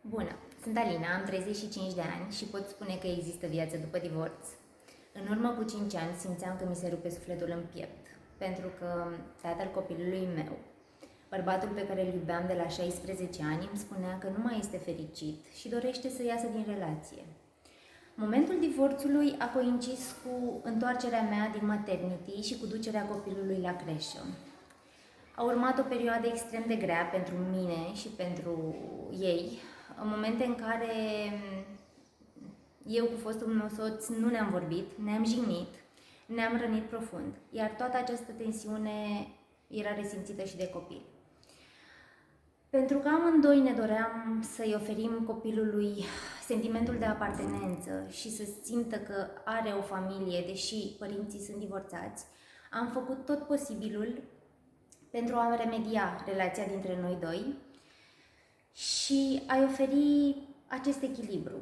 Bună, sunt Alina, am 35 de ani și pot spune că există viață după divorț. În urmă cu 5 ani simțeam că mi se rupe sufletul în piept, pentru că tatăl copilului meu, bărbatul pe care îl iubeam de la 16 ani, îmi spunea că nu mai este fericit și dorește să iasă din relație. Momentul divorțului a coincis cu întoarcerea mea din maternity și cu ducerea copilului la creșă. A urmat o perioadă extrem de grea pentru mine și pentru ei, în momente în care eu cu fostul meu soț nu ne-am vorbit, ne-am jignit, ne-am rănit profund, iar toată această tensiune era resimțită și de copil. Pentru că amândoi ne doream să-i oferim copilului sentimentul de apartenență și să simtă că are o familie, deși părinții sunt divorțați, am făcut tot posibilul pentru a remedia relația dintre noi doi și a-i oferi acest echilibru.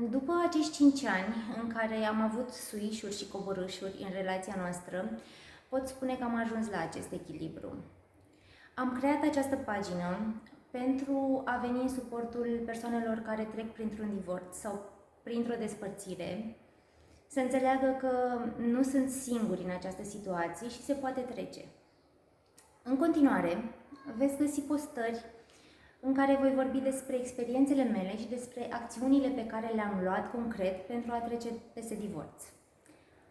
După acești 5 ani în care am avut suișuri și coborâșuri în relația noastră, pot spune că am ajuns la acest echilibru. Am creat această pagină pentru a veni în suportul persoanelor care trec printr-un divorț sau printr-o despărțire, să înțeleagă că nu sunt singuri în această situație și se poate trece. În continuare, veți găsi postări în care voi vorbi despre experiențele mele și despre acțiunile pe care le-am luat concret pentru a trece peste divorț.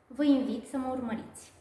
Vă invit să mă urmăriți!